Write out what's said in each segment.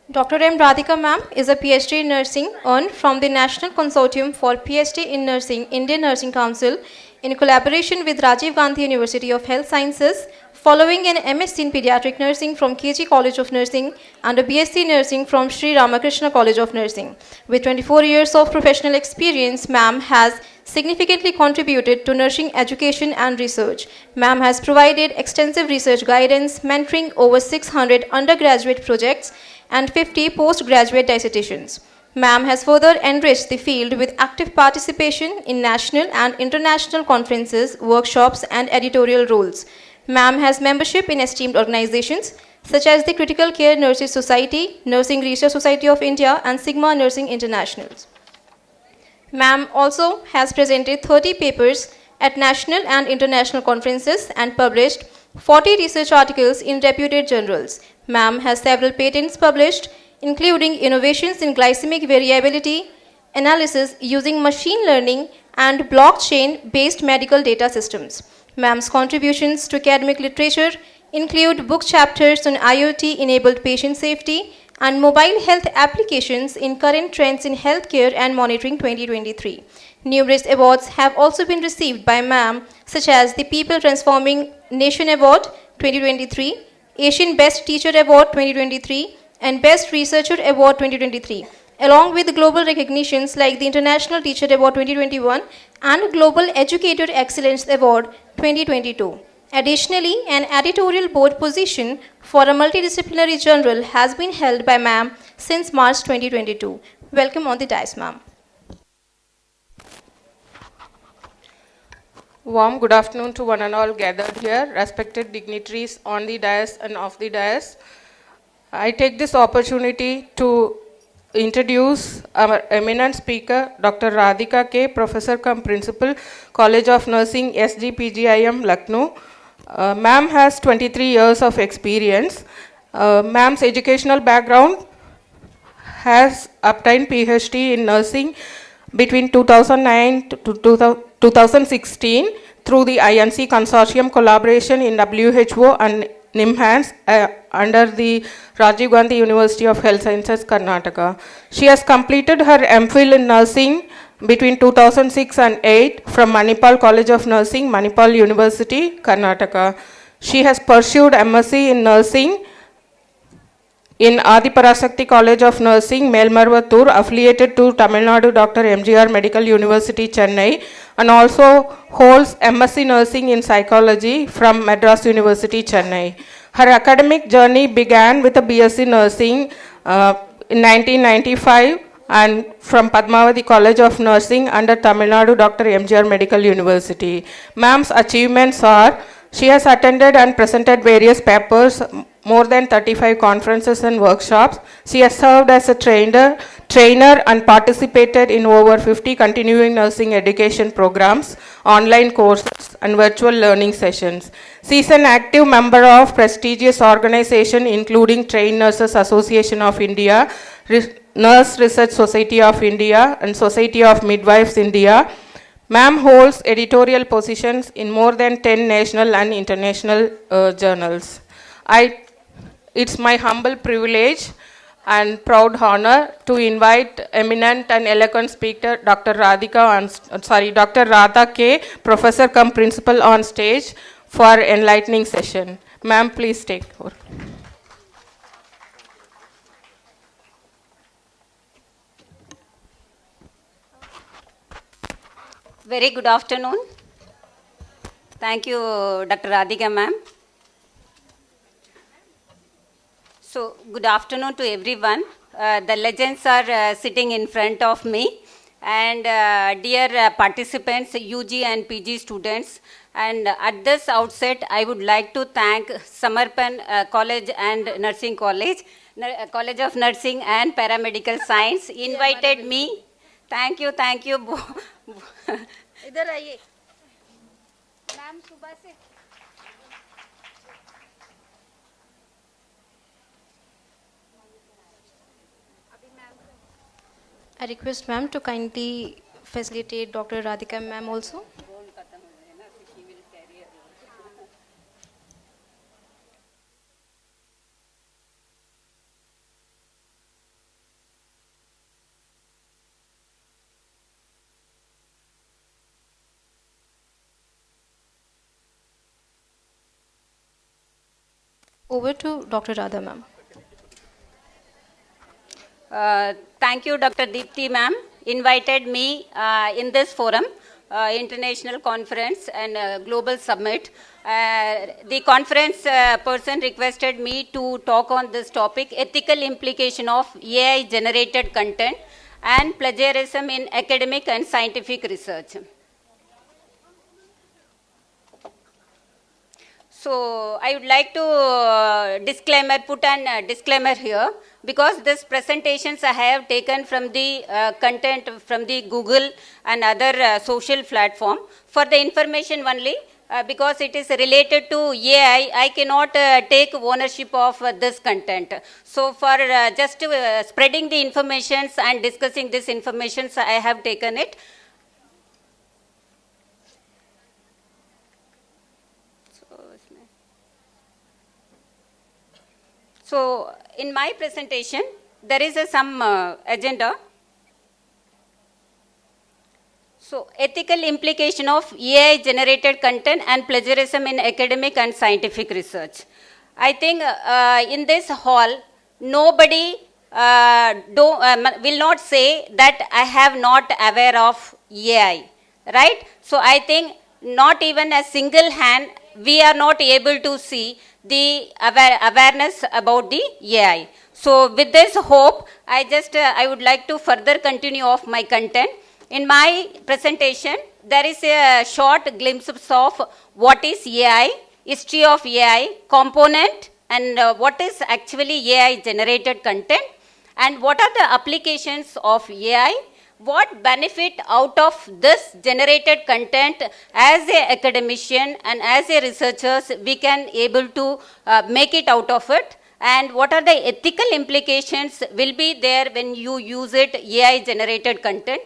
Dr. M. Radhika ma'am is a PhD in nursing earned from the National Consortium for PhD in Nursing, Indian Nursing Council, in collaboration with Rajiv Gandhi University of Health Sciences, following an MSc in Pediatric Nursing from KG College of Nursing and a BSc Nursing from Sri Ramakrishna College of Nursing. With 24 years of professional experience, ma'am has significantly contributed to nursing education and research. Ma'am has provided extensive research guidance, mentoring over 600 undergraduate projects and 50 postgraduate dissertations. Ma'am has further enriched the field with active participation in national and international conferences, workshops, and editorial roles. Ma'am has membership in esteemed organizations such as the Critical Care Nurses Society, Nursing Research Society of India, and Sigma Nursing International. Ma'am also has presented 30 papers at national and international conferences and published 40 research articles in reputed journals. Ma'am has several patents published, including innovations in glycemic variability analysis using machine learning and blockchain-based medical data systems. Ma'am's contributions to academic literature include book chapters on IoT-enabled patient safety and mobile health applications in current trends in healthcare and monitoring 2023. Numerous awards have also been received by ma'am, such as the People Transforming Nation Award 2023, Asian Best Teacher Award 2023, and Best Researcher Award 2023, along with global recognitions like the International Teacher Award 2021 and Global Educator Excellence Award 2022. Additionally, an editorial board position for a multidisciplinary journal has been held by ma'am since March 2022. Welcome on the dais, ma'am. Warm good afternoon to one and all gathered here, respected dignitaries on the dais and off the dais. I take this opportunity to introduce our eminent speaker, Dr. Radhika K, Professor cum Principal, College of Nursing, SGPGIM, Lucknow. Ma'am has 23 years of experience. Ma'am's educational background has obtained PhD in nursing between 2009 to 2016 through the INC consortium collaboration in WHO and NIMHANS under the Rajiv Gandhi University of Health Sciences, Karnataka. She has completed her MPhil in nursing between 2006 and 8 from Manipal College of Nursing, Manipal University, Karnataka. She has pursued MSc in nursing in Adiparasakti College of Nursing, Melmarvattur, affiliated to Tamil Nadu Dr. MGR Medical University, Chennai, and also holds MSc Nursing in Psychology from Madras University, Chennai. Her academic journey began with a BSc Nursing in 1995 and from Padmavati College of Nursing under Tamil Nadu Dr. MGR Medical University. Ma'am's achievements are: she has attended and presented various papers, more than 35 conferences and workshops. She has served as a trainer and participated in over 50 continuing nursing education programs, online courses, and virtual learning sessions. She is an active member of prestigious organizations including Trained Nurses Association of India, Nurse Research Society of India, and Society of Midwives India. Ma'am holds editorial positions in more than 10 national and international journals. It's my humble privilege and proud honor to invite eminent and eloquent speaker Dr. Dr. Radha K, Professor cum Principal on stage for enlightening session. Ma'am, please take over. Very good afternoon. Thank you, Dr. Radhika ma'am. So, good afternoon to everyone. The legends are sitting in front of me. And dear participants, UG and PG students, and at this outset, I would like to thank Samarpan College and Nursing College, College of Nursing and Paramedical Science, invited me. Thank you. इधर आइए ma'am सुबह से I request ma'am to kindly facilitate Dr. Radhika ma'am also. Over to Dr. Radha ma'am. Thank you, Dr. Deepthi ma'am, invited me in this forum, international conference and global summit. The conference person requested me to talk on this topic, ethical implication of AI generated content and plagiarism in academic and scientific research. So I would like to put an disclaimer here, because these presentations I have taken from the content from the Google and other social platform for the information only. Because it is related to AI, I cannot take ownership of this content. So for just spreading the informations and discussing this information, I have taken it. So in my presentation, there is some agenda. So ethical implication of AI generated content and plagiarism in academic and scientific research. I think in this hall, nobody will not say that I have not aware of AI, right? So I think not even a single hand, we are not able to see the awareness about the AI. So with this hope, I would like to further continue of my content. In my presentation, there is a short glimpse of what is AI, history of AI, component, and what is actually AI generated content, and what are the applications of AI, what benefit out of this generated content as a academician and as a researchers we can able to make it out of it, and what are the ethical implications will be there when you use it AI generated content.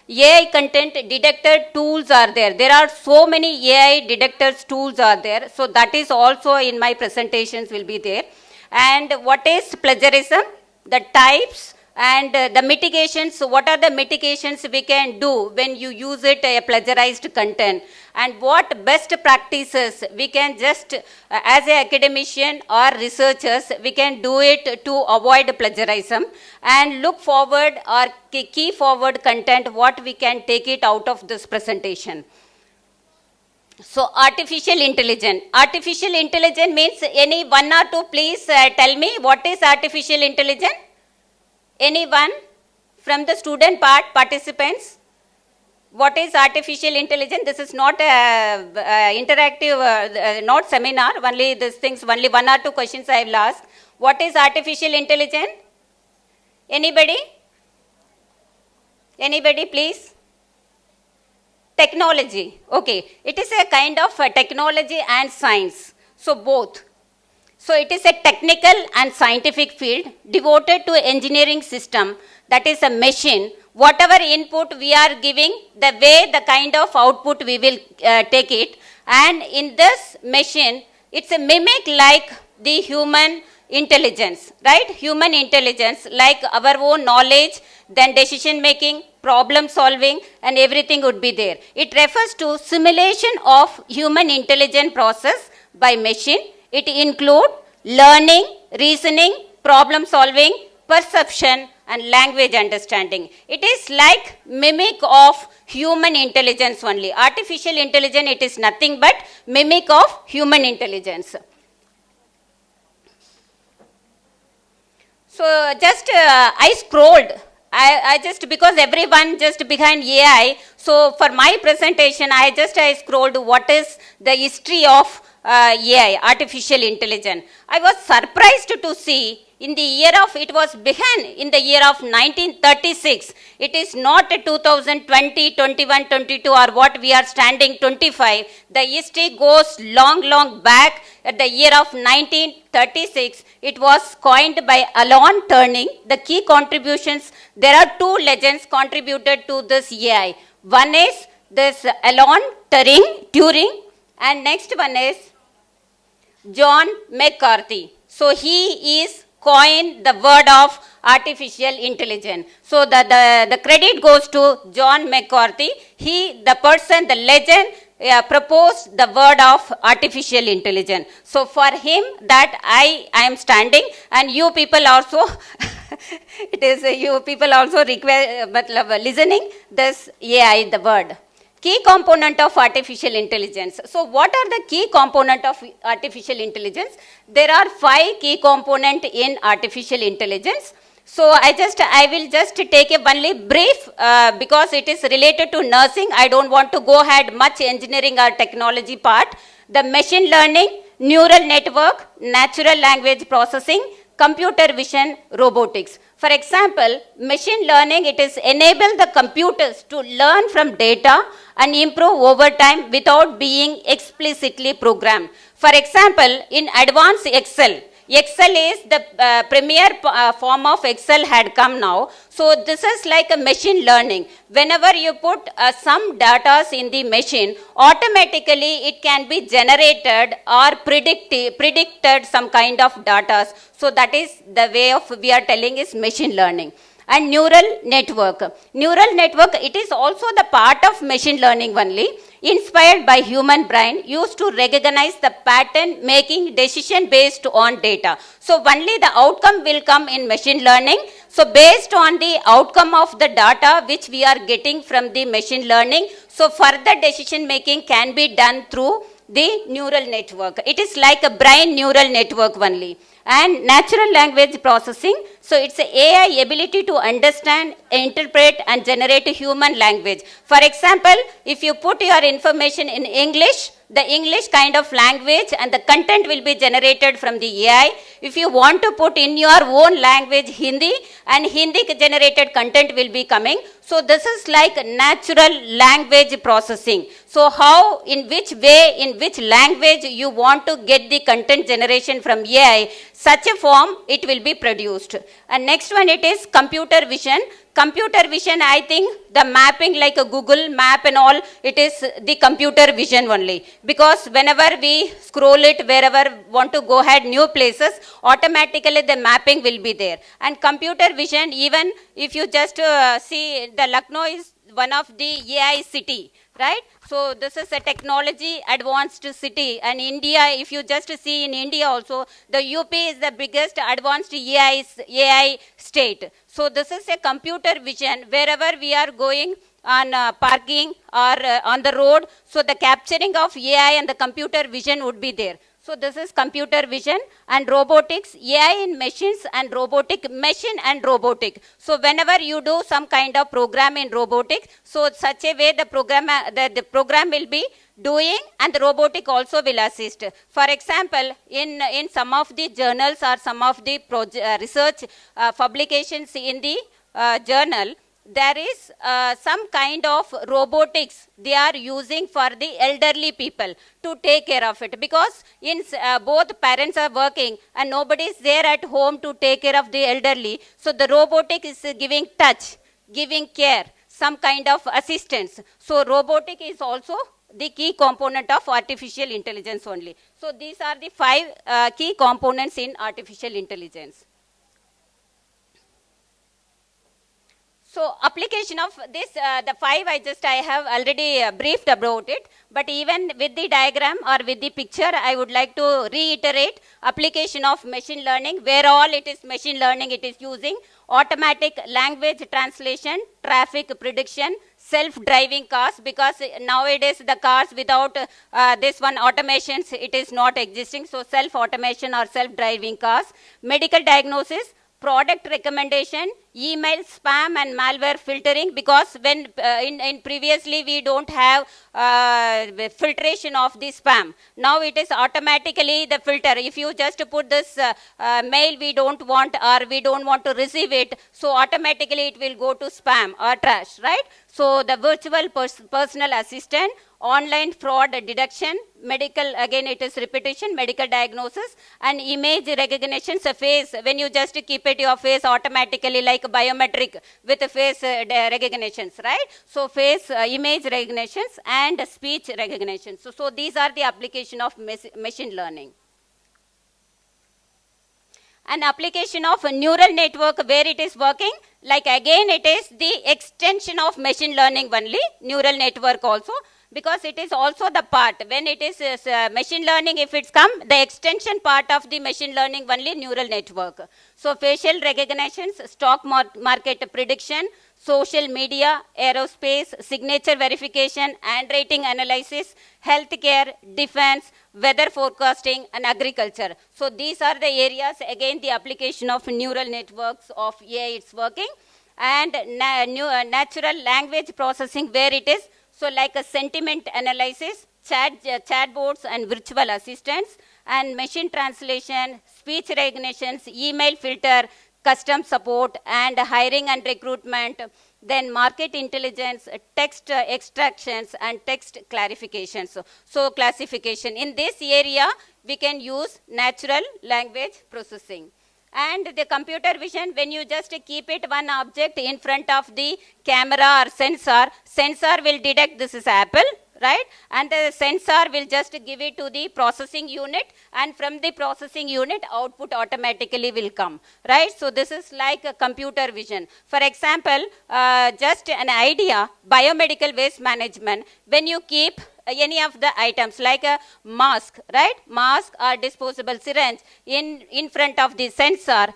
AI content detector tools are there. There are so many AI detectors tools are there. So that is also in my presentations will be there. And what is plagiarism? The types and the mitigations. So what are the mitigations we can do when you use it a plagiarized content? And what best practices we can just as an academician or researchers we can do it to avoid plagiarism, and look forward or key forward content what we can take it out of this presentation. So artificial intelligence. Artificial intelligence means any one or two please tell me what is artificial intelligence? Anyone from the student participants? What is artificial intelligence? This is not interactive, not seminar, only these things, only one or two questions I will ask. What is artificial intelligence? Anybody? Anybody please? Technology. Okay. It is a kind of technology and science. So both. So it is a technical and scientific field devoted to engineering system, that is a machine. Whatever input we are giving, the way the kind of output we will take it. And in this machine, it's a mimic like the human intelligence, right? Human intelligence, like our own knowledge, then decision making, problem solving, and everything would be there. It refers to simulation of human intelligent process by machine. It includes learning, reasoning, problem solving, perception, and language understanding. It is like mimic of human intelligence only. Artificial intelligence, it is nothing but mimic of human intelligence. So just I scrolled. I just, because everyone just behind AI, so for my presentation, I scrolled what is the history of AI, artificial intelligence. I was surprised to see in the year of, it was began in the year of 1936. It is not 2020, 21, 22 or what we are standing 25. The history goes long back at the year of 1936. It was coined by Alan Turing. The key contributions, there are two legends contributed to this AI. One is this Alan Turing, and next one is John McCarthy. So he is coined the word of artificial intelligence. So the credit goes to John McCarthy. He, the person, the legend, proposed the word of artificial intelligence. So for him that I am standing, and you people also it is you people also listening this AI the word. Key component of artificial intelligence. So what are the key component of artificial intelligence? There are 5 key component in artificial intelligence. So I will just take a only brief because it is related to nursing. I don't want to go ahead much engineering or technology part. The machine learning, neural network, natural language processing, computer vision, robotics. For example, machine learning, it is enable the computers to learn from data and improve over time without being explicitly programmed. For example, in advanced Excel is the premier form of Excel had come now. So this is like a machine learning. Whenever you put some data in the machine, automatically it can be generated or predicted some kind of data. So that is the way of we are telling is machine learning. And neural network. Neural network, it is also the part of machine learning only, inspired by human brain, used to recognize the pattern, making decision based on data. So only the outcome will come in machine learning. So based on the outcome of the data which we are getting from the machine learning, so further decision making can be done through the neural network. It is like a brain neural network only. And natural language processing, so it's a AI ability to understand, interpret and generate a human language. For example, if you put your information in English, the English kind of language and the content will be generated from the AI. If you want to put in your own language Hindi, and Hindi generated content will be coming. So this is like natural language processing. So how, in which way, in which language you want to get the content generation from AI, such a form it will be produced. And next one, it is computer vision. Computer vision, I think the mapping like a Google map and all, it is the computer vision only. Because whenever we scroll it, wherever want to go ahead new places, automatically the mapping will be there. And computer vision, even if you just see, the Lucknow is one of the AI city, right? So this is a technology advanced city. And India, if you just see in India also, the UP is the biggest advanced AI state. So this is a computer vision. Wherever we are going on parking or on the road, so the capturing of AI and the computer vision would be there. So this is computer vision. And robotics, AI in machines and robotic, machine and robotic. So whenever you do some kind of program in robotic, so such a way the program will be doing and the robotic also will assist. For example, in some of the journals or some of the research publications in the journal, there is some kind of robotics they are using for the elderly people to take care of it, because in both parents are working and nobody is there at home to take care of the elderly. So the robotic is giving touch, giving care, some kind of assistance. So robotic is also the key component of artificial intelligence only. So these are the 5 key components in artificial intelligence. So application of this, the 5 I have already briefed about it, but even with the diagram or with the picture, I would like to reiterate application of machine learning, where all it is machine learning, it is using automatic language translation, traffic prediction, self-driving cars, because nowadays the cars without this one automations, it is not existing. So self-automation or self-driving cars, medical diagnosis, product recommendation, email, spam and malware filtering, because when in previously we don't have filtration of the spam. Now it is automatically the filter. If you just put this mail we don't want or we don't want to receive it, so automatically it will go to spam or trash, right? So the virtual personal assistant, online fraud detection, medical, again it is repetition, medical diagnosis, and image recognition, so face, when you just keep it your face automatically like biometric with face recognitions, right? So face image recognitions and speech recognition. So these are the application of machine learning. An application of a neural network, where it is working, like again it is the extension of machine learning only, neural network also. because it is also the part, when it is machine learning, if it's come, the extension part of the machine learning only neural network. So facial recognitions, stock market prediction, social media, aerospace, signature verification, handwriting analysis, healthcare, defense, weather forecasting, and agriculture. So these are the areas, again, the application of neural networks of AI, it's working. And natural language processing, where it is, so like a sentiment analysis, chatbots and virtual assistants, and machine translation, speech recognitions, email filter, custom support, and hiring and recruitment, then market intelligence, text extractions, and text clarifications. So classification. In this area, we can use natural language processing. And the computer vision, when you just keep it one object in front of the camera or sensor will detect this is apple, right? And the sensor will just give it to the processing unit, and from the processing unit, output automatically will come, right? So this is like a computer vision. For example, just an idea, biomedical waste management, when you keep any of the items like a mask, right? Mask or disposable syringe in front of the sensor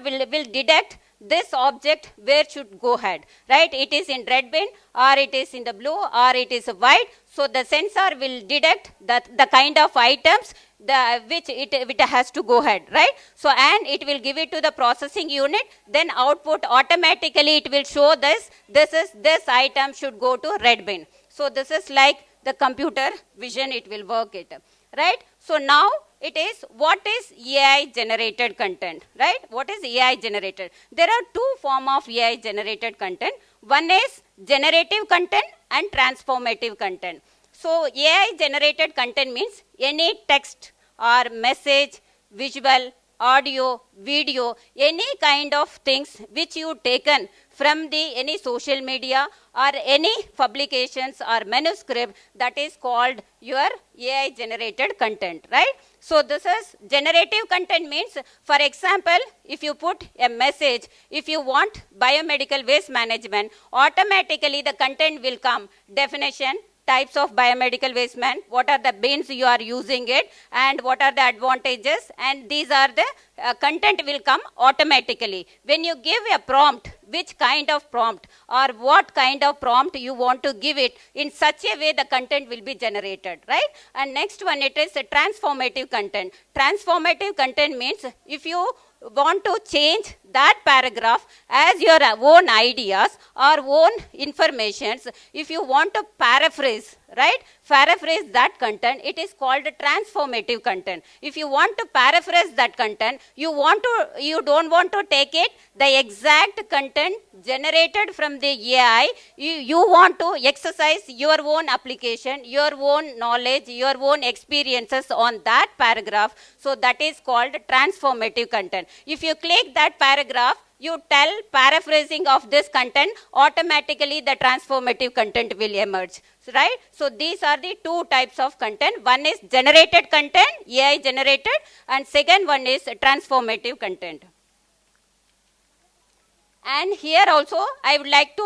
will detect this object where should go ahead, right? It is in red bin, or it is in the blue, or it is white. So the sensor will detect that the kind of items which it has to go ahead, right? So and it will give it to the processing unit, then output automatically it will show this item should go to red bin. So this is like the computer vision, it will work it, right? So now it is, what is AI generated content, right? What is AI generated? There are two forms of AI generated content. One is generative content and transformative content. So AI generated content means any text or message, visual, audio, video, any kind of things which you taken from any social media or any publications or manuscript, that is called your AI generated content, right? So this is generative content means, for example, if you put a message, if you want biomedical waste management, automatically the content will come, definition, types of biomedical waste man, what are the bins you are using it, and what are the advantages, and these are the content will come automatically. When you give a prompt, which kind of prompt or what kind of prompt you want to give it, in such a way the content will be generated, right? And next one, it is a transformative content. Transformative content means if you want to change that paragraph as your own ideas or own informations, if you want to paraphrase, right? Paraphrase that content, it is called transformative content. If you want to paraphrase that content, you don't want to take it, the exact content generated from the AI, you want to exercise your own application, your own knowledge, your own experiences on that paragraph. So that is called transformative content. If you click that paragraph, you tell paraphrasing of this content, automatically the transformative content will emerge, right? So these are the two types of content. One is generated content, AI generated, and second one is transformative content. And here also I would like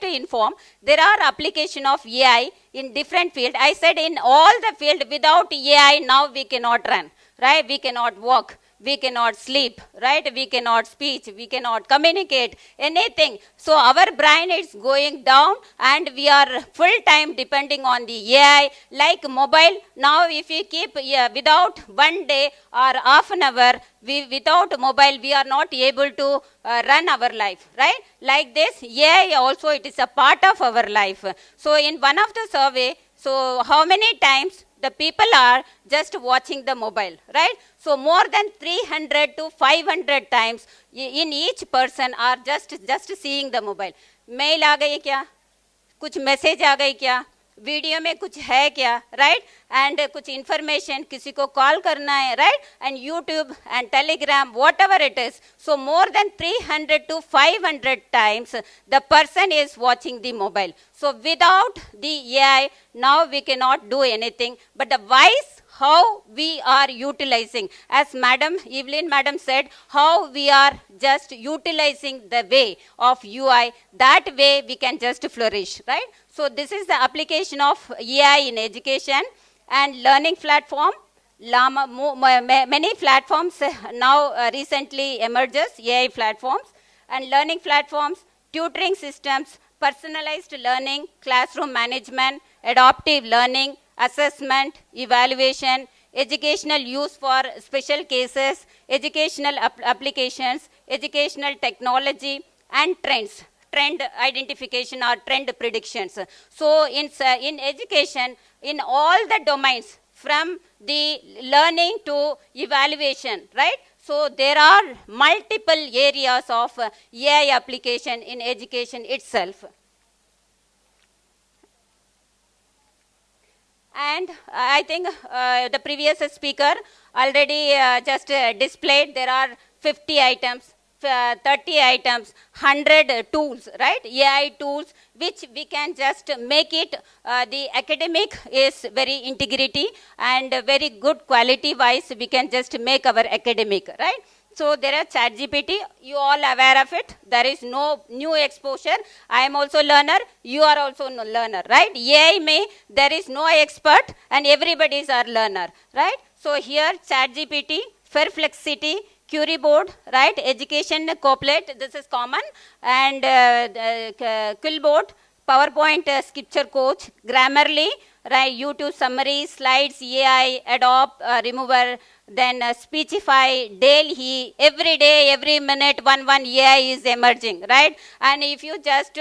to inform, there are application of AI in different field. I said in all the field, without AI now we cannot run, right? We cannot walk, we cannot sleep, right? We cannot speak, we cannot communicate, anything. So our brain is going down and we are full time depending on the AI. Like mobile, now if we keep without one day or half an hour, without mobile we are not able to run our life, right? Like this, AI also, it is a part of our life. So in one of the survey, so how many times the people are just watching the mobile, right? So more than 300 to 500 times in each person are just seeing the mobile. Mail आ गई क्या? कुछ message आ गई क्या? Video में कुछ है क्या, right? And कुछ इंफॉर्मेशन किसी को कॉल करना है, right? And YouTube and Telegram, what ever it is. So more than 300 to 500 times the person is watching the mobile. So without the AI, now we cannot do anything. But the wise how we are utilizing, as Madam Evelyn Madam said, how we are just utilizing the way of UI, that way we can just flourish, right? So this is the application of AI in education and learning platform. Many platforms now recently emerges, AI platforms and learning platforms, tutoring systems, personalized learning, classroom management, adaptive learning, assessment, evaluation, educational use for special cases, educational applications, educational technology, and trends, trend identification or trend predictions. So in education, in all the domains, from the learning to evaluation, right? So there are multiple areas of AI application in education itself. And I think the previous speaker already just displayed, there are 50 items, 30 items, 100 tools, right? AI tools, which we can just make it, the academic is very integrity and very good quality wise, we can just make our academic, right? So there are ChatGPT, you all aware of it. There is no new exposure. I am also learner, you are also no learner, right? AI may, there is no expert and everybody is our learner, right? So here ChatGPT, Perplexity, Query Board, right? Education Couplet, this is common, and Quillboard, PowerPoint Scripture Coach, Grammarly, right? YouTube summary, slides, AI, Adobe, Remover, then Speechify, daily, every day, every minute, one AI is emerging, right? And if you just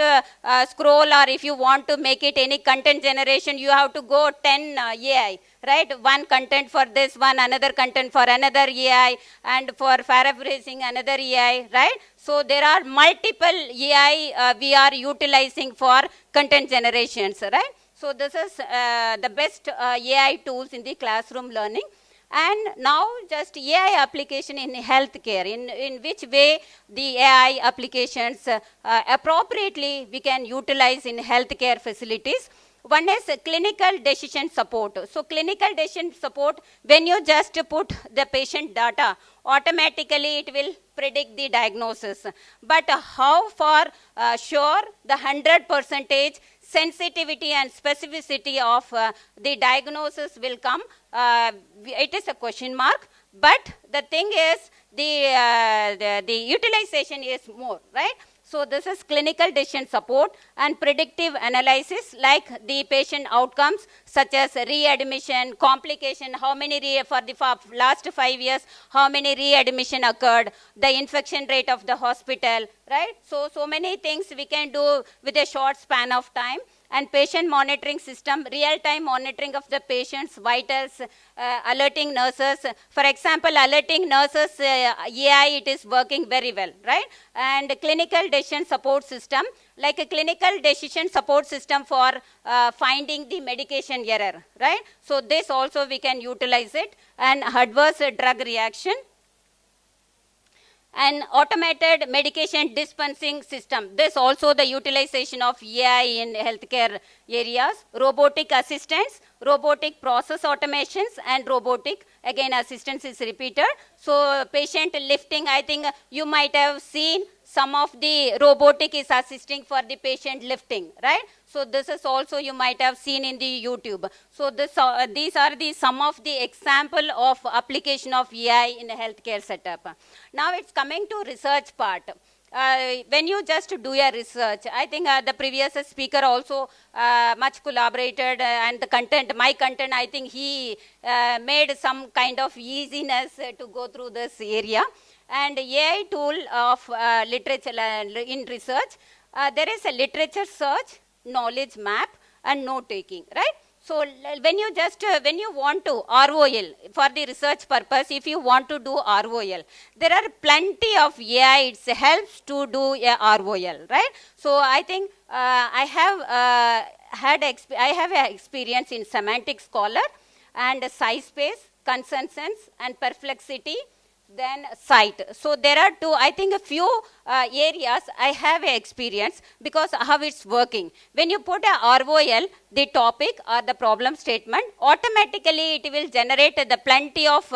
scroll, or if you want to make it any content generation, you have to go 10 AI, right? One content for this one, another content for another AI, and for paraphrasing another AI, right? So there are multiple AI we are utilizing for content generations, right? So this is the best AI tools in the classroom learning. And now just AI application in healthcare, in which way the AI applications appropriately we can utilize in healthcare facilities. One is clinical decision support. So clinical decision support, when you just put the patient data, automatically it will predict the diagnosis. But how far sure the 100% sensitivity and specificity of the diagnosis will come, it is a question mark. But the thing is, the utilization is more, right? So this is clinical decision support and predictive analysis, like the patient outcomes such as readmission, complication, how many for the last 5 years, how many readmission occurred, the infection rate of the hospital, right? So many things we can do with a short span of time. And patient monitoring system, real-time monitoring of the patient's vitals, alerting nurses. For example, alerting nurses, AI, it is working very well, right? And clinical decision support system, like a clinical decision support system for finding the medication error, right? So this also we can utilize it. And adverse drug reaction, and automated medication dispensing system. This also the utilization of AI in healthcare areas. Robotic assistants, robotic process automations, and robotic, again assistance is repeated. So patient lifting, I think you might have seen some of the robotic is assisting for the patient lifting, right? So this is also you might have seen in the YouTube. So this, these are the some of the example of application of AI in a healthcare setup. Now it's coming to research part. When you just do a research, I think the previous speaker also much collaborated, and the content, my content, I think he made some kind of easiness to go through this area. And AI tool of literature in research, there is a literature search, knowledge map, and note taking, right? So when you just, when you want to ROL, for the research purpose, if you want to do ROL, there are plenty of AI, it helps to do a ROL, right? So I think I have an experience in Semantic Scholar and SciSpace, Consensus, and Perplexity, then site. So there are two, I think a few areas I have experience because how it's working. When you put a ROL, the topic or the problem statement, automatically it will generate the plenty of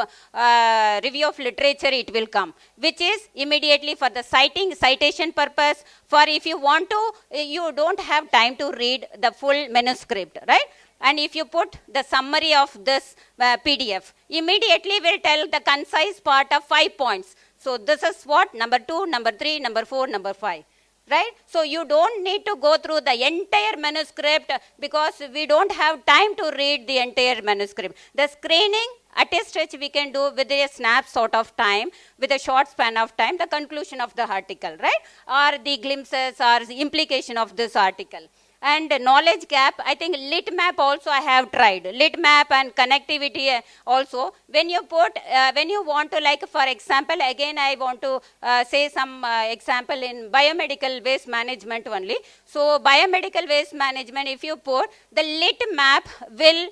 review of literature it will come, which is immediately for the citation purpose, for if you want to, you don't have time to read the full manuscript, right? And if you put the summary of this PDF, immediately will tell the concise part of 5 points. So this is what number 2, number 3, number 4, number 5. Right? So you don't need to go through the entire manuscript because we don't have time to read the entire manuscript. The screening at a stretch we can do with a snapshot of time, with a short span of time, the conclusion of the article, right? Or the glimpses or the implication of this article. And knowledge gap, I think lit map also I have tried. Lit map and connectivity also. When you put, when you want to, like for example, again I want to say some example in biomedical waste management only. So biomedical waste management, if you put, the lit map will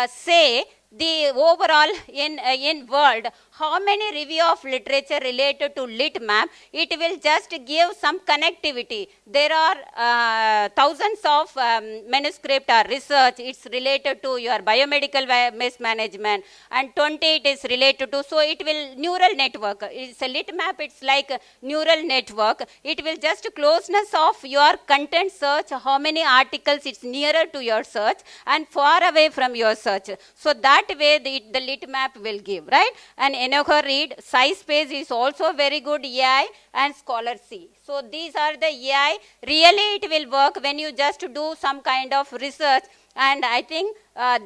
say the overall in world, how many review of literature related to lit map, it will just give some connectivity. There are thousands of manuscript or research, it's related to your biomedical waste management, and 20 it is related to, so it will neural network. It's a lit map, it's like a neural network. It will just closeness of your content search, how many articles it's nearer to your search and far away from your search. So that way the lit map will give, right? And Enocher Read, SciSpace is also very good AI, and Scholar C. So these are the AI. Really it will work when you just do some kind of research. And I think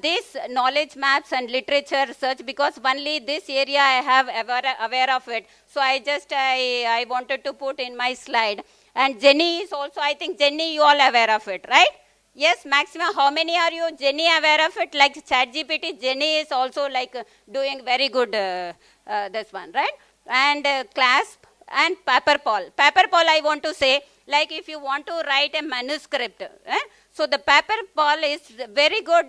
this knowledge maps and literature research, because only this area I have aware of it. So I wanted to put in my slide. And Jenny is also, I think Jenny you all aware of it, right? Yes, maximum. How many are you, Jenny, aware of it? Like ChatGPT, Jenny is also like doing very good this one, right? And CLASP and Paperpal. Paperpal, I want to say, like if you want to write a manuscript, so the Paperpal is very good,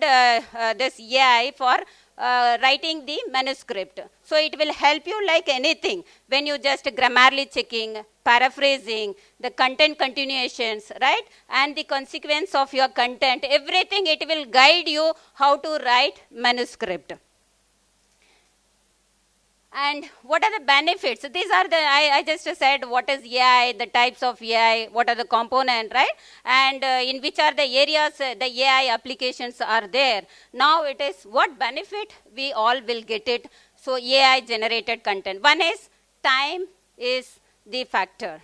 this AI for writing the manuscript. So it will help you like anything when you just grammarly checking, paraphrasing, the content continuations, right? And the consequence of your content, everything it will guide you how to write manuscript. And what are the benefits? These are the, I just said what is AI, the types of AI, what are the components, right? And in which are the areas the AI applications are there. Now it is what benefit we all will get it. So AI generated content. One is time is the factor.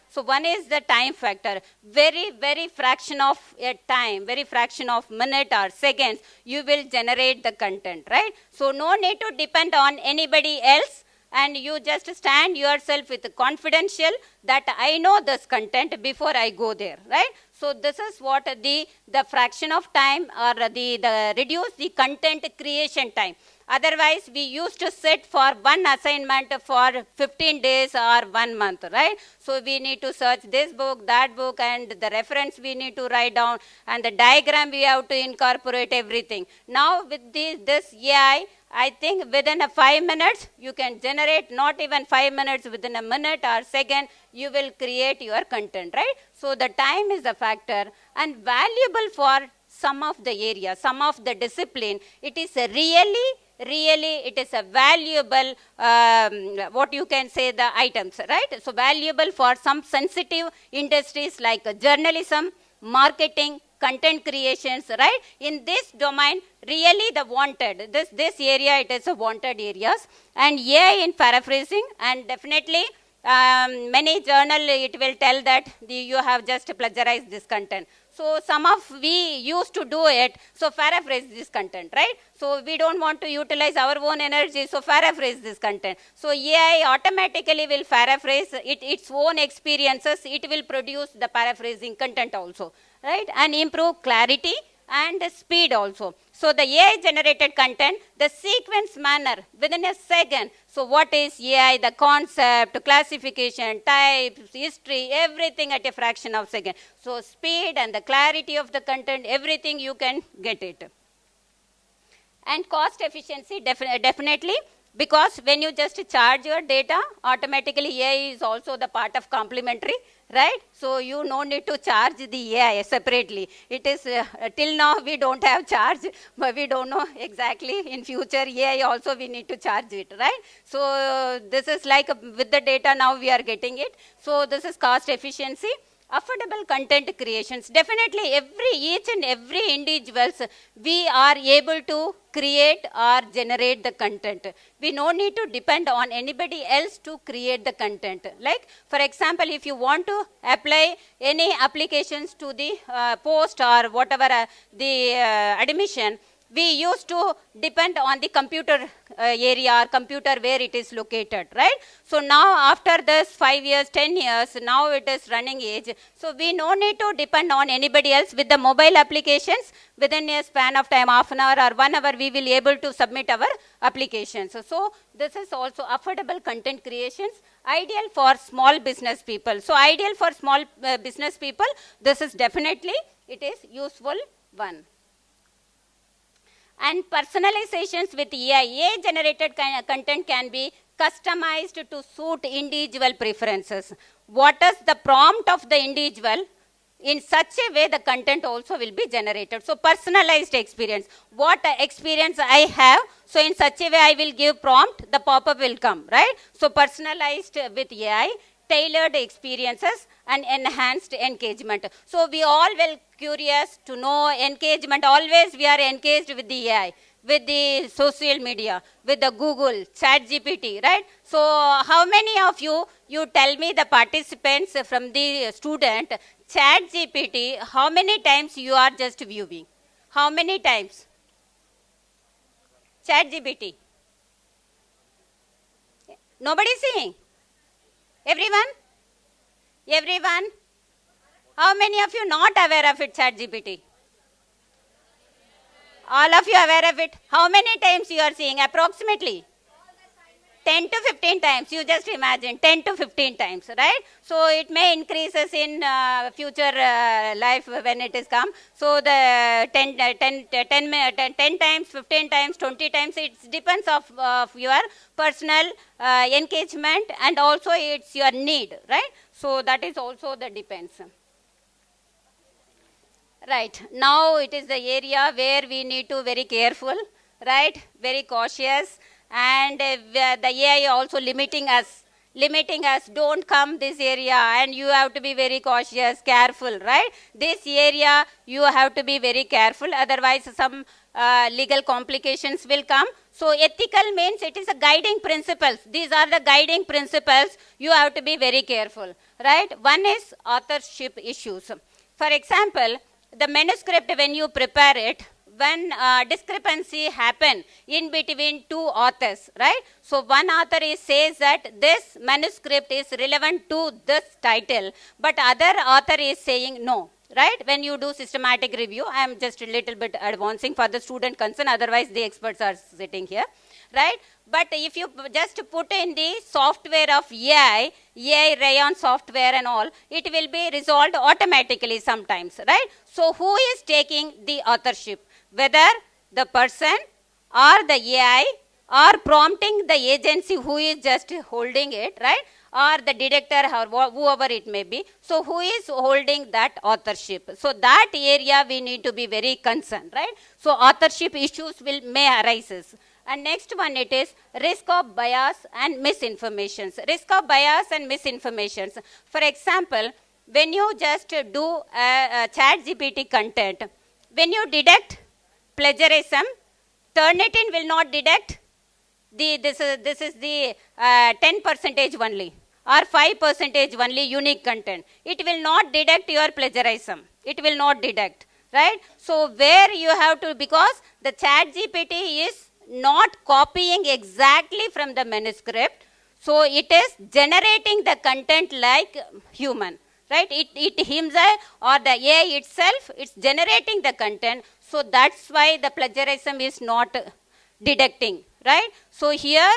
So one is the time factor. Very fraction of a time, very fraction of minute or seconds, you will generate the content, right? So no need to depend on anybody else, and you just stand yourself with confidential that I know this content before I go there, right? So this is what the fraction of time, or the reduce the content creation time. Otherwise, we used to sit for one assignment for 15 days or 1 month, right? So we need to search this book, that book, and the reference we need to write down, and the diagram we have to incorporate everything. Now with this AI, I think within 5 minutes, you can generate, not even 5 minutes, within a minute or second, you will create your content, right? So the time is a factor, and valuable for some of the area, some of the discipline. It is really it is a valuable, what you can say, the items, right? So valuable for some sensitive industries like journalism, marketing, content creations, right? In this domain, really the wanted, this area, it is a wanted areas. And AI in paraphrasing, and definitely many journal, it will tell that you have just plagiarized this content. So some of we used to do it, so paraphrase this content, right? So we don't want to utilize our own energy, so paraphrase this content. So AI automatically will paraphrase its own experiences, it will produce the paraphrasing content also, right? And improve clarity and speed also. So the AI generated content, the sequence manner within a second. So what is AI? The concept, classification, types, history, everything at a fraction of a second. So speed and the clarity of the content, everything you can get it. And cost efficiency, definitely. Because when you just charge your data, automatically AI is also the part of complementary, right? So you no need to charge the AI separately. It is, till now we don't have charge, but we don't know exactly in future AI also we need to charge it, right? So this is like with the data now we are getting it. So this is cost efficiency. Affordable content creations. Definitely each and every individuals, we are able to create or generate the content. We no need to depend on anybody else to create the content. Like for example, if you want to apply any applications to the post or whatever the admission, we used to depend on the computer area or computer where it is located, right? So now after this 5 years, 10 years, now it is running age. So we no need to depend on anybody else. With the mobile applications, within a span of time, half an hour or 1 hour, we will able to submit our applications. So this is also affordable content creations, ideal for small business people. So ideal for small business people, this is definitely, it is useful one. And personalizations with AI. AI-generated content can be customized to suit individual preferences. What is the prompt of the individual? In such a way, the content also will be generated. So, personalized experience. What experience I have, so in such a way I will give prompt, the pop-up will come, right? So, personalized with AI, tailored experiences and enhanced engagement. So we all well curious to know engagement. Always we are engaged with the AI, with the social media, with the Google, Chat GPT, right? So how many of you tell me, the participants from the student, Chat GPT, how many times you are just viewing? How many times? Chat GPT. Nobody seeing? Everyone? Everyone? How many of you not aware of it, Chat GPT? All of you aware of it? How many times you are seeing approximately? 10 to 15 times, you just imagine, 10 to 15 times, right? So it may increases in future life when it is come. So the 10 times, 15 times, 20 times, it depends of your personal engagement, and also it's your need, right? So that is also the depends. Right, now it is the area where we need to very careful, right? Very cautious. And the AI also limiting us, don't come this area, and you have to be very cautious, careful, right? This area you have to be very careful, otherwise some legal complications will come. So ethical means it is a guiding principles. These are the guiding principles, you have to be very careful, right? One is authorship issues. For example, the manuscript, when you prepare it, when discrepancy happen in between two authors, right? So one author says that this manuscript is relevant to this title, but other author is saying no, right? When you do systematic review, I am just a little bit advancing for the student concern, otherwise the experts are sitting here, right? But if you just put in the software of AI Rayon software and all, it will be resolved automatically sometimes, right? So who is taking the authorship? Whether the person or the AI or prompting the agency who is just holding it, right? Or the director or whoever it may be. So who is holding that authorship? So that area we need to be very concerned, right? So authorship issues may arise. And next one, it is risk of bias and misinformations. Risk of bias and misinformations. For example, when you just do a Chat GPT content, when you detect plagiarism, Turnitin will not detect this is the 10% only or 5% only unique content. It will not detect your plagiarism. It will not detect, right? So where you have to, because the Chat GPT is not copying exactly from the manuscript, so it is generating the content like human, right? It himself or the AI itself, it's generating the content, so that's why the plagiarism is not detecting, right? So here,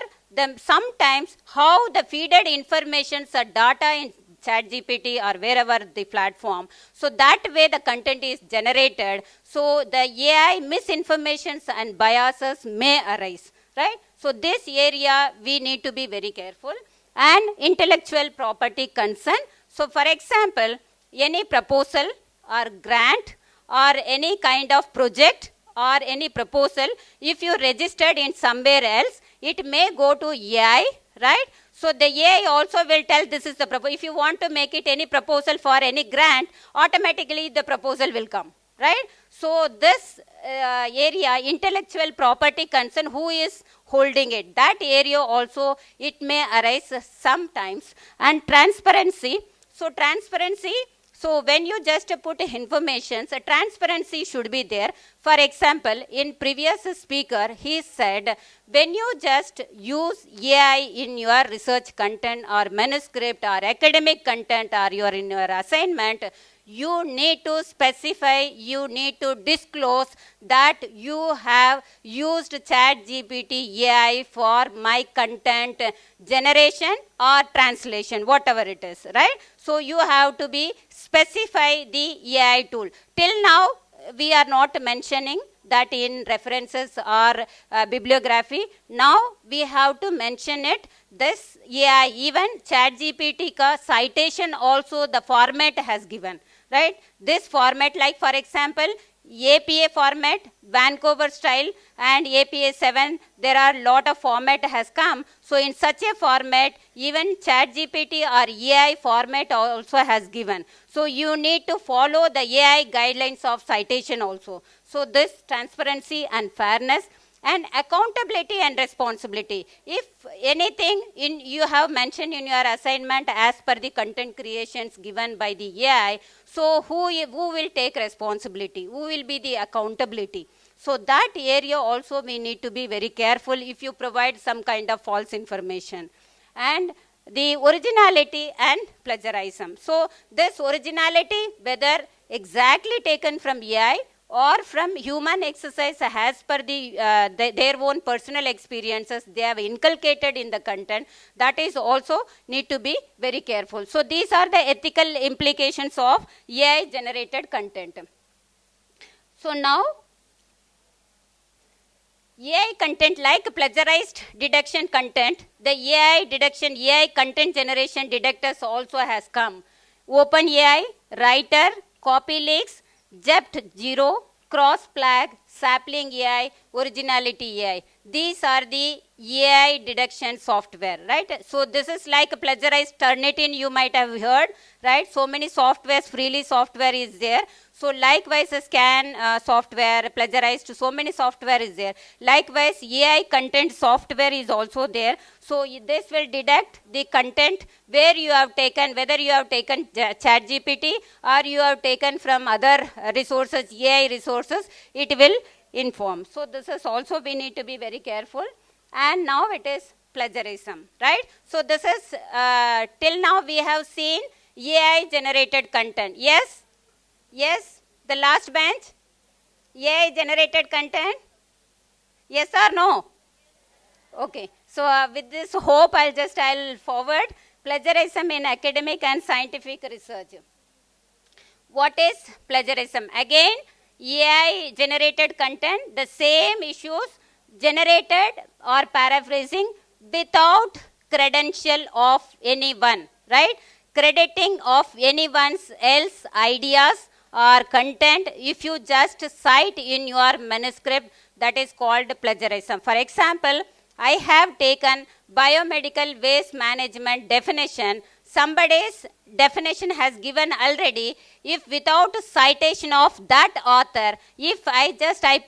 sometimes how the feeded informations or data in ChatGPT or wherever the platform, so that way the content is generated, so the AI misinformations and biases may arise, right? So this area we need to be very careful. And intellectual property concern. So for example, any proposal or grant or any kind of project or any proposal, if you registered in somewhere else, it may go to AI, right? So the AI also will tell this is the proposal. If you want to make it any proposal for any grant, automatically the proposal will come, right? So this area, intellectual property concern, who is holding it, that area also it may arise sometimes. And transparency. So transparency, so when you just put information, so transparency should be there. For example, in previous speaker, he said, when you just use AI in your research content or manuscript or academic content or in your assignment, you need to specify, you need to disclose that you have used ChatGPT AI for my content generation or translation, whatever it is, right? So you have to be specify the AI tool. Till now, we are not mentioning that in references or bibliography. Now we have to mention it. This AI, even ChatGPT ka citation also the format has given, right? This format, like for example, APA format, Vancouver style and APA 7, there are lot of format has come. So in such a format, even ChatGPT or AI format also has given. So you need to follow the AI guidelines of citation also. So this transparency and fairness and accountability and responsibility. If anything you have mentioned in your assignment as per the content creations given by the AI, so who will take responsibility? Who will be the accountability? So that area also we need to be very careful if you provide some kind of false information. And the originality and plagiarism. So this originality, whether exactly taken from AI or from human exercise as per their own personal experiences they have inculcated in the content, that is also need to be very careful. So these are the ethical implications of AI generated content. So now AI content like plagiarized deduction content, the AI content generation detectors also has come. OpenAI, Writer, CopyLeaks, Jept0, Cross-Flag, Sapling AI, Originality AI. These are the AI deduction software, right? So this is like plagiarized Turnitin you might have heard, right? So many softwares, freely software is there. So likewise scan software, plagiarized, so many software is there. Likewise AI content software is also there. So this will deduct the content where you have taken, whether you have taken ChatGPT or you have taken from other resources, AI resources, it will inform. So this is also we need to be very careful. And now it is plagiarism, right? So this is, till now we have seen AI generated content. Yes? Yes? The last bench? AI generated content? Yes or no? Okay. So with this hope, I'll forward plagiarism in academic and scientific research. What is plagiarism? Again, AI generated content, the same issues generated or paraphrasing without credential of anyone, right? Crediting of anyone's else ideas or content, if you just cite in your manuscript, that is called plagiarism. For example, I have taken biomedical waste management definition. Somebody's definition has given already. If without citation of that author, if I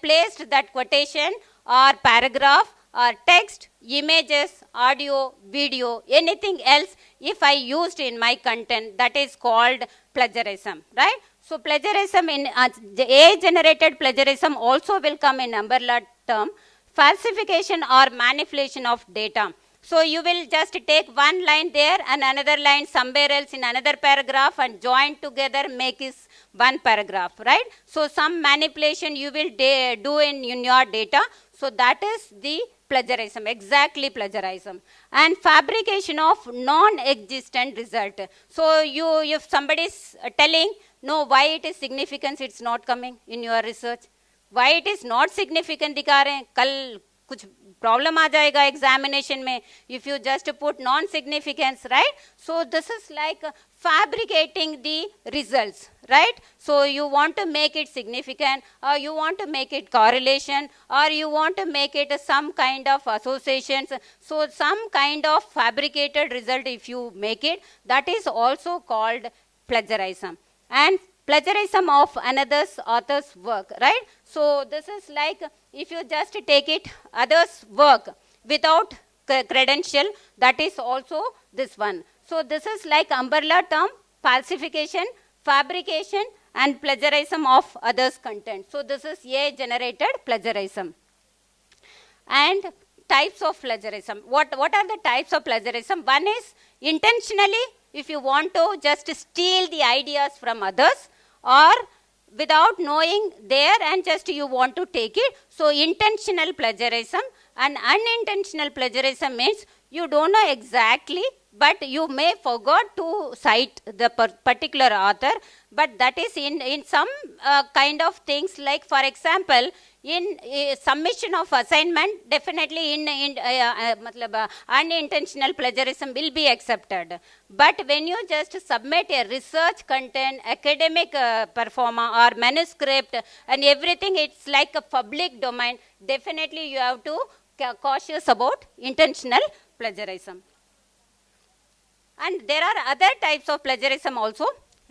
placed that quotation or paragraph or text, images, audio, video, anything else, if I used in my content, that is called plagiarism, right? So plagiarism in AI-generated plagiarism also will come in umbrella term. Falsification or manipulation of data. So you will just take one line there and another line somewhere else in another paragraph and join together, make is one paragraph, right? So some manipulation you will do in your data. So that is the plagiarism, exactly plagiarism. And fabrication of non-existent result. So if somebody is telling, no, why it is significance, it's not coming in your research. Why it is not significant दिखा रहे हैं, कल कुछ problem आ जाएगा examination में if you just put non-significance, right? So this is like fabricating the results, right? So you want to make it significant, or you want to make it correlation, or you want to make it some kind of associations. So some kind of fabricated result if you make it, that is also called plagiarism. And plagiarism of another's author's work, right? So this is like if you just take it others work without credential, that is also this one. So this is like umbrella term, falsification, fabrication and plagiarism of others content. So this is AI generated plagiarism. And types of plagiarism. What are the types of plagiarism? One is intentionally, if you want to just steal the ideas from others, or without knowing there and just you want to take it. So intentional plagiarism. And unintentional plagiarism means you don't know exactly, but you may forgot to cite the particular author, but that is in some kind of things, like for example, in submission of assignment, definitely unintentional plagiarism will be accepted. But when you just submit a research content, academic performer or manuscript and everything, it's like a public domain, definitely you have to cautious about intentional plagiarism. And there are other types of plagiarism also: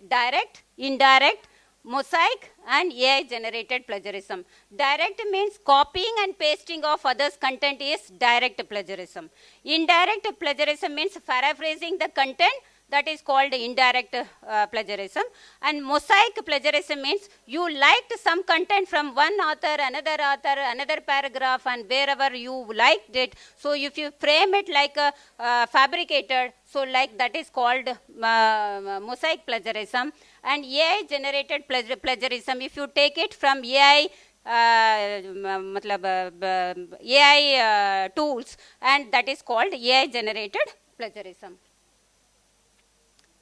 direct, indirect, mosaic and AI generated plagiarism. Direct means copying and pasting of others' content is direct plagiarism. Indirect plagiarism means paraphrasing the content, that is called indirect plagiarism. And mosaic plagiarism means you liked some content from one author, another paragraph, and wherever you liked it. So if you frame it like a fabricated, so like that is called mosaic plagiarism. And AI generated plagiarism, if you take it from AI AI tools, and that is called AI generated plagiarism.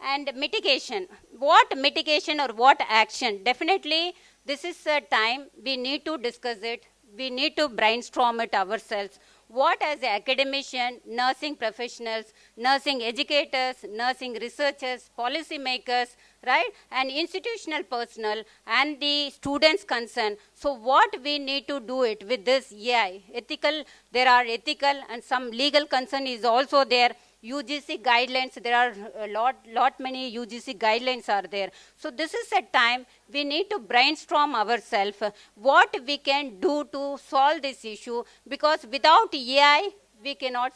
And mitigation. What mitigation or what action? Definitely this is a time we need to discuss it. We need to brainstorm it ourselves. What as academician, nursing professionals, nursing educators, nursing researchers, policy makers, right, and institutional personnel and the students concerned. So what we need to do it with this AI? Ethical, there are ethical and some legal concern is also there. UGC guidelines, there are a lot many UGC guidelines are there. So this is a time we need to brainstorm ourselves what we can do to solve this issue, because without AI we cannot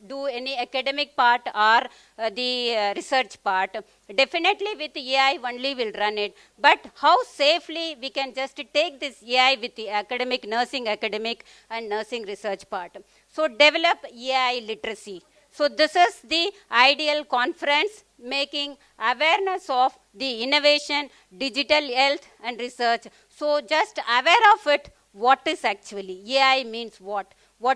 do any academic part or the research part. Definitely with AI only will run it, but how safely we can just take this AI with the academic, nursing academic and nursing research part. So develop AI literacy. So this is the ideal conference, making awareness of the innovation, digital health and research. So just aware of it, what is actually AI means what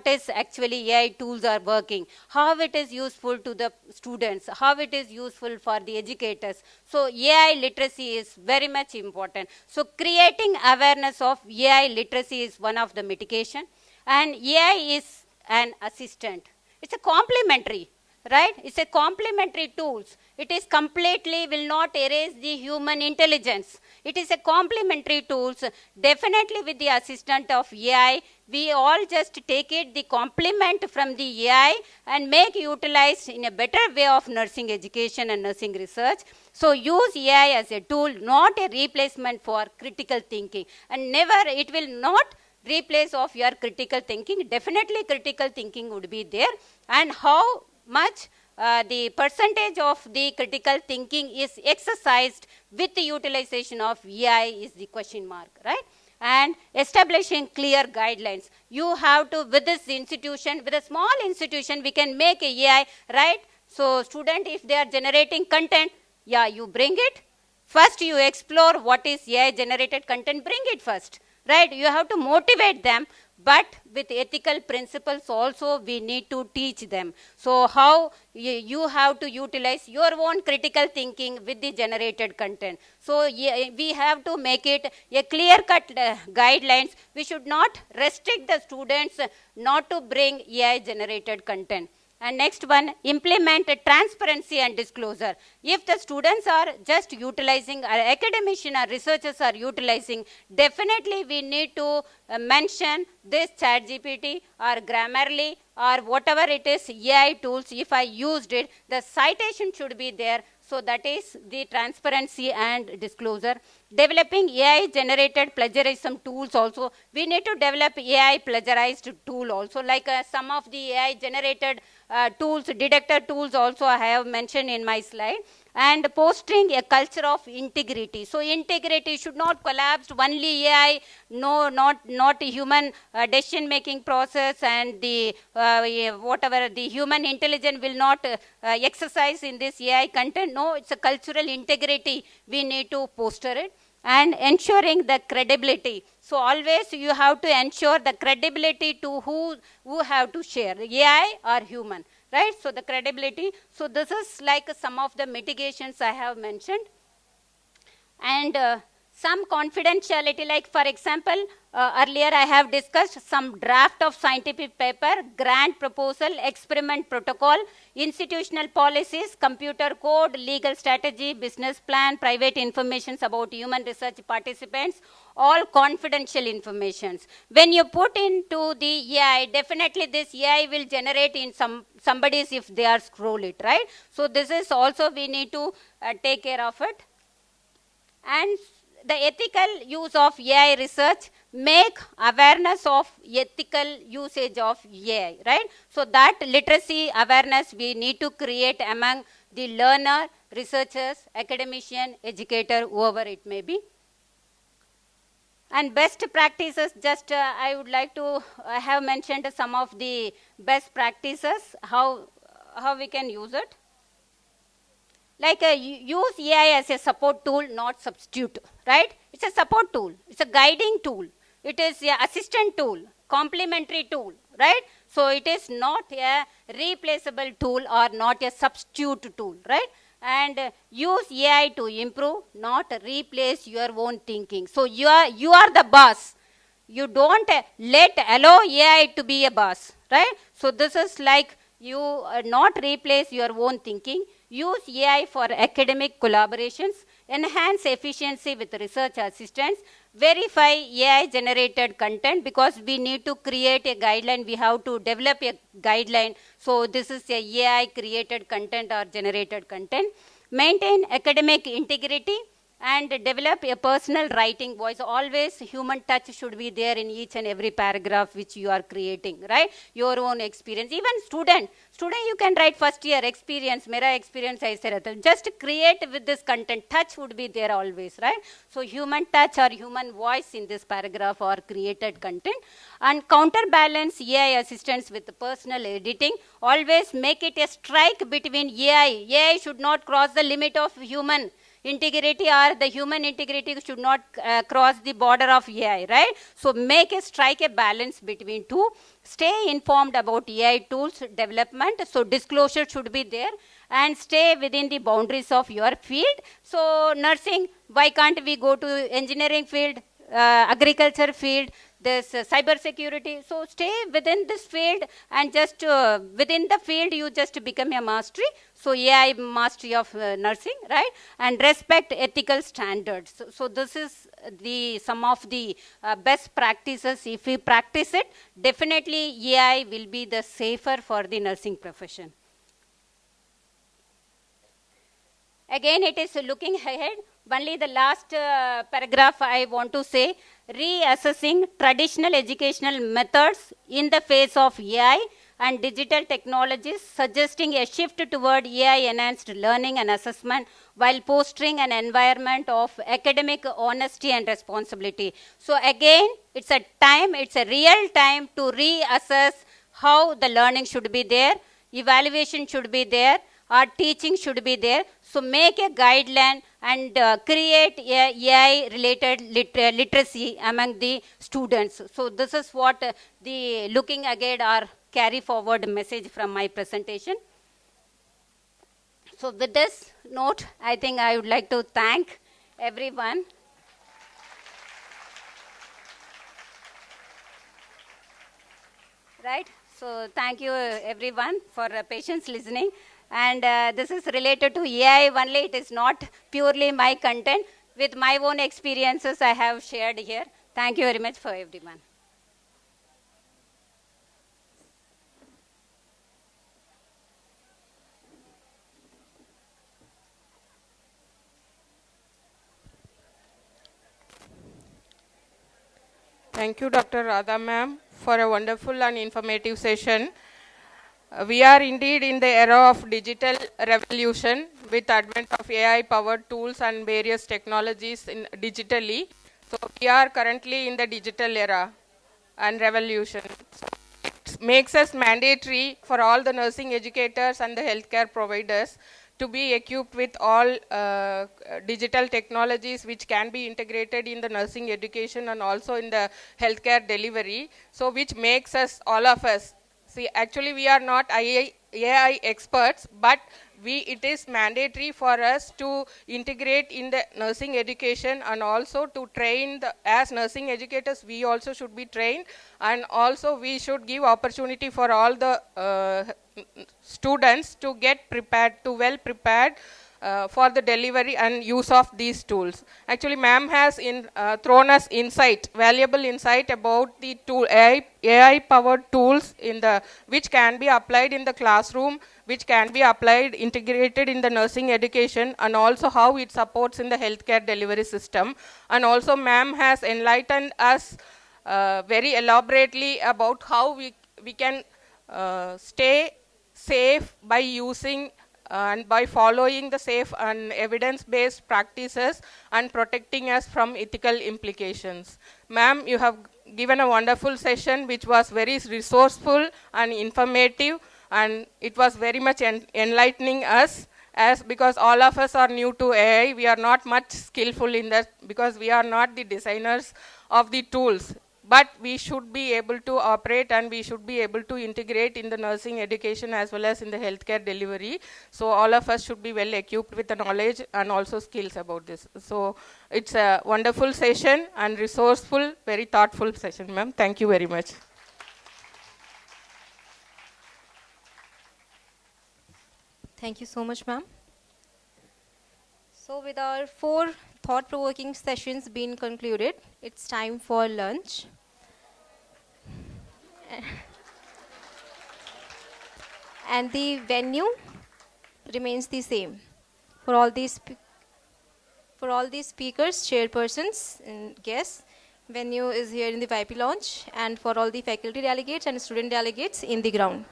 is actually AI tools are working, how it is useful to the students, how it is useful for the educators. So AI literacy is very much important. So creating awareness of AI literacy is one of the mitigation, and AI is an assistant. It's a complementary, right? It's a complementary tools. It is completely will not erase the human intelligence. It is a complementary tools. Definitely with the assistant of AI, we all just take it the complement from the AI and make utilized in a better way of nursing education and nursing research. So use AI as a tool, not a replacement for critical thinking, and never, it will not replace of your critical thinking. Definitely critical thinking would be there, and how much the percentage of the critical thinking is exercised with the utilization of AI is the question mark, right? And establishing clear guidelines. You have to, with this institution, with a small institution, we can make a AI, right? So student, if they are generating content, yeah, you bring it. First you explore what is AI generated content, bring it first. Right? You have to motivate them. but with ethical principles also we need to teach them. So how you have to utilize your own critical thinking with the generated content. So we have to make it a clear cut guidelines. We should not restrict the students not to bring AI generated content. And next one, implement transparency and disclosure. If the students are just utilizing, or academicians or researchers are utilizing, definitely we need to mention this ChatGPT or Grammarly or whatever it is, AI tools. If I used it, the citation should be there. So that is the transparency and disclosure. Developing AI generated plagiarism tools also. We need to develop AI plagiarized tool also, like some of the AI generated tools, detector tools also I have mentioned in my slide. And fostering a culture of integrity. So integrity should not collapse only AI, no, not human decision making process, and the whatever the human intelligence will not exercise in this AI content. No, it's a cultural integrity. We need to foster it. And ensuring the credibility. So always you have to ensure the credibility to who have to share, AI or human, right? So the credibility. So this is like some of the mitigations I have mentioned. And some confidentiality, like for example, earlier I have discussed some draft of scientific paper, grant proposal, experiment protocol, institutional policies, computer code, legal strategy, business plan, private informations about human research participants, all confidential informations. When you put into the AI, definitely this AI will generate in somebody's if they are scroll it, right? So this is also we need to take care of it. And the ethical use of AI research, make awareness of ethical usage of AI, right? So that literacy awareness we need to create among the learner, researchers, academician, educator, whoever it may be. And best practices, just I would like to have mentioned some of the best practices, how we can use it. Like use AI as a support tool, not substitute, right? It's a support tool. It's a guiding tool. It is an assistant tool, complementary tool, right? So it is not a replaceable tool or not a substitute tool, right? And use AI to improve, not replace your own thinking. So you are the boss. You don't allow AI to be a boss, right? So this is like you not replace your own thinking. Use AI for academic collaborations, enhance efficiency with research assistants, verify AI generated content, because we need to create a guideline, we have to develop a guideline. So this is a AI created content or generated content. Maintain academic integrity and develop a personal writing voice. Always human touch should be there in each and every paragraph which you are creating, right? Your own experience. Even student you can write first year experience, mera experience I said. Just create with this content. Touch would be there always, right? So human touch or human voice in this paragraph or created content. And counterbalance AI assistance with personal editing. Always make it a strike between AI. AI should not cross the limit of human integrity, or the human integrity should not cross the border of AI, right? So strike a balance between two. Stay informed about AI tools development. So disclosure should be there, and stay within the boundaries of your field. So nursing, why can't we go to engineering field, agriculture field, this cyber security? So stay within this field, and just within the field you just become a mastery. So AI mastery of nursing, right? And respect ethical standards. So this is some of the best practices. If we practice it, definitely AI will be the safer for the nursing profession. Again, it is looking ahead. Only the last paragraph I want to say, reassessing traditional educational methods in the face of AI and digital technologies, suggesting a shift toward AI-enhanced learning and assessment while fostering an environment of academic honesty and responsibility. So again, it's a real time to reassess how the learning should be there, evaluation should be there, or teaching should be there. So make a guideline and create a AI related literacy among the students. So this is what the looking ahead or carry forward message from my presentation. So with this note, I think I would like to thank everyone. Right? So thank you everyone for patience listening. And this is related to AI only. It is not purely my content. With my own experiences I have shared here. Thank you very much for everyone. Thank you, Dr. Radha ma'am, for a wonderful and informative session. We are indeed in the era of digital revolution with advent of AI-powered tools and various technologies digitally. So we are currently in the digital era and revolution. So it makes us mandatory for all the nursing educators and the healthcare providers to be equipped with all digital technologies which can be integrated in the nursing education and also in the healthcare delivery. So which makes us, all of us, see, actually we are not AI experts, but it is mandatory for us to integrate in the nursing education and also to train as nursing educators, we also should be trained, and also we should give opportunity for all the students to get prepared, to well prepared for the delivery and use of these tools. Actually, ma'am has thrown us valuable insight about the tool, AI-powered tools which can be applied in the classroom, which can be applied, integrated in the nursing education, and also how it supports in the healthcare delivery system. And also, ma'am has enlightened us very elaborately about how we can stay safe by using and by following the safe and evidence-based practices and protecting us from ethical implications. Ma'am, you have given a wonderful session which was very resourceful and informative, and it was very much enlightening us, as because all of us are new to AI. We are not much skillful in that because we are not the designers of the tools. But we should be able to operate and we should be able to integrate in the nursing education as well as in the healthcare delivery. So all of us should be well equipped with the knowledge and also skills about this. So it's a wonderful session and resourceful, very thoughtful session, ma'am. Thank you very much. Thank you so much, ma'am. So with our 4 thought-provoking sessions being concluded, it's time for lunch. And the venue remains the same. For all these speakers, chairpersons, and guests, venue is here in the VIP lounge, and for all the faculty delegates and student delegates in the ground.